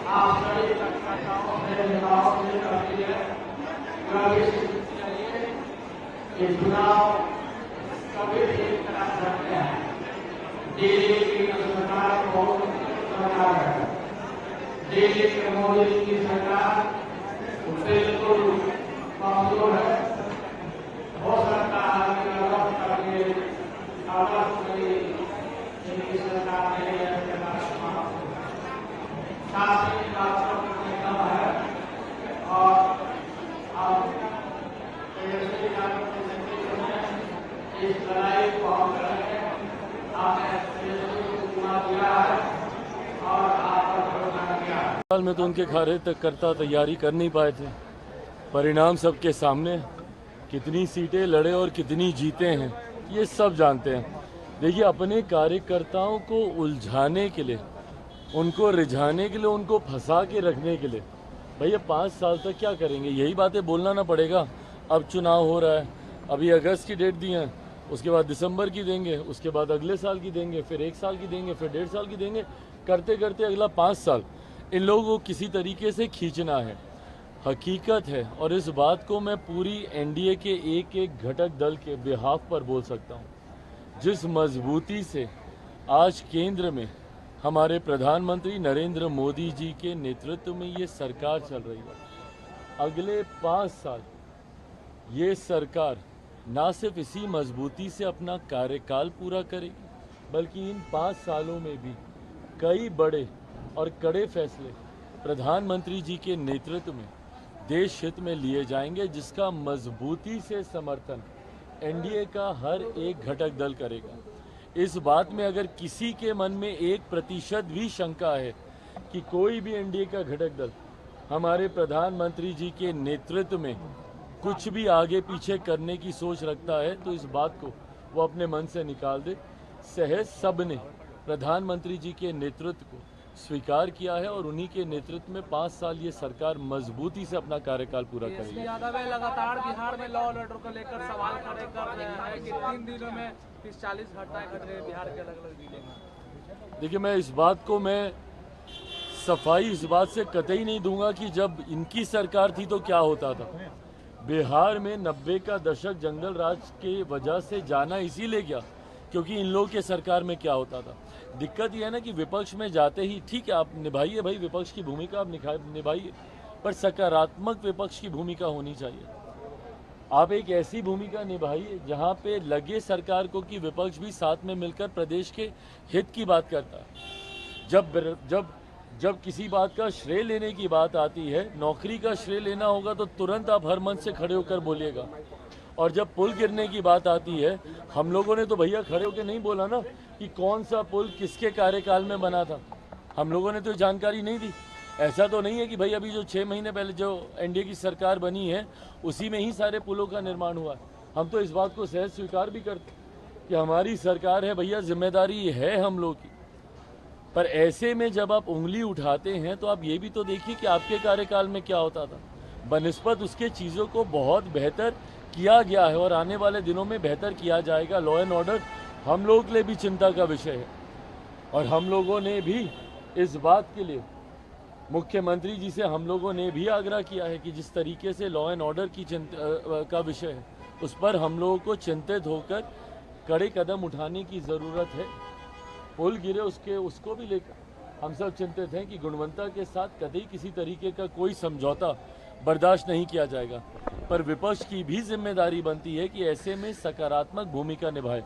आप सभी कार्यकर्ताओं मेरे नेताओं से करती है ये चुनाव कभी भी करा सकते हैं। दिल्ली की सरकार बहुत सरकार है, दिल्ली के मोदी की सरकार बिल्कुल कमजोर है। हो सकता है कि अलग करके अलग इनकी सरकार नहीं है, शासन का कम है और अब इस लड़ाई को हम करेंगे। आपने दिया है और आप पर भरोसा किया। साल में तो उनके कार्यकर्ता तैयारी कर नहीं पाए थे। परिणाम सबके सामने, कितनी सीटें लड़े और कितनी जीते हैं ये सब जानते हैं। देखिए, अपने कार्यकर्ताओं को उलझाने के लिए, उनको रिझाने के लिए, उनको फंसा के रखने के लिए भैया 5 साल तक क्या करेंगे? यही बातें बोलना ना पड़ेगा। अब चुनाव हो रहा है, अभी अगस्त की डेट दी है, उसके बाद दिसंबर की देंगे, उसके बाद अगले साल की देंगे, फिर 1 साल की देंगे, फिर 1.5 साल की देंगे, करते करते अगला 5 साल इन लोगों को किसी तरीके से खींचना है। हकीकत है, और इस बात को मैं पूरी एनडीए के एक एक घटक दल के बिहाफ पर बोल सकता हूँ। जिस मजबूती से आज केंद्र में हमारे प्रधानमंत्री नरेंद्र मोदी जी के नेतृत्व में ये सरकार चल रही है, अगले 5 साल ये सरकार ना सिर्फ इसी मजबूती से अपना कार्यकाल पूरा करेगी, बल्कि इन 5 सालों में भी कई बड़े और कड़े फैसले प्रधानमंत्री जी के नेतृत्व में देश हित में लिए जाएंगे, जिसका मजबूती से समर्थन एनडीए का हर एक घटक दल करेगा। इस बात में अगर किसी के मन में 1% भी शंका है कि कोई भी एनडीए का घटक दल हमारे प्रधानमंत्री जी के नेतृत्व में कुछ भी आगे पीछे करने की सोच रखता है, तो इस बात को वो अपने मन से निकाल दे। सहज सबने प्रधानमंत्री जी के नेतृत्व को स्वीकार किया है और उन्हीं के नेतृत्व में 5 साल ये सरकार मजबूती से अपना कार्यकाल पूरा करेगी। यादव लगातार बिहार में लॉ और ऑर्डर को लेकर सवाल खड़े कर रहे हैं कि 3 दिनों में 30-40 घटनाएं घट रही है बिहार के अलग अलग जिले में। देखिए, मैं इस बात को सफाई इस बात से कतई नहीं दूंगा कि जब इनकी सरकार थी तो क्या होता था। बिहार में 90 का दशक जंगल राज के वजह से जाना इसीलिए गया क्योंकि इन लोगों के सरकार में क्या होता था। दिक्कत यह है ना कि विपक्ष में जाते ही ठीक है, आप निभाइए भाई, विपक्ष की भूमिका आप निभाइए, पर सकारात्मक विपक्ष की भूमिका होनी चाहिए। आप एक ऐसी भूमिका निभाइए जहां पे लगे सरकार को कि विपक्ष भी साथ में मिलकर प्रदेश के हित की बात करता है। जब किसी बात का श्रेय लेने की बात आती है, नौकरी का श्रेय लेना होगा तो तुरंत आप हर मंच से खड़े होकर बोलिएगा। और जब पुल गिरने की बात आती है, हम लोगों ने तो भैया खड़े होकर नहीं बोला ना कि कौन सा पुल किसके कार्यकाल में बना था। हम लोगों ने तो जानकारी नहीं दी। ऐसा तो नहीं है कि भाई अभी जो 6 महीने पहले जो एनडीए की सरकार बनी है उसी में ही सारे पुलों का निर्माण हुआ। हम तो इस बात को सहज स्वीकार भी करते कि हमारी सरकार है भैया, जिम्मेदारी है हम लोग की। पर ऐसे में जब आप उंगली उठाते हैं तो आप ये भी तो देखिए कि आपके कार्यकाल में क्या होता था। बनिस्बत उसके चीज़ों को बहुत बेहतर किया गया है और आने वाले दिनों में बेहतर किया जाएगा। लॉ एंड ऑर्डर हम लोगों के लिए भी चिंता का विषय है और हम लोगों ने भी इस बात के लिए मुख्यमंत्री जी से हम लोगों ने भी आग्रह किया है कि जिस तरीके से लॉ एंड ऑर्डर की का विषय है उस पर हम लोगों को चिंतित होकर कड़े कदम उठाने की ज़रूरत है। पुल गिरे उसको भी लेकर हम सब चिंतित हैं कि गुणवत्ता के साथ कतई किसी तरीके का कोई समझौता बर्दाश्त नहीं किया जाएगा। पर विपक्ष की भी जिम्मेदारी बनती है कि ऐसे में सकारात्मक भूमिका निभाए।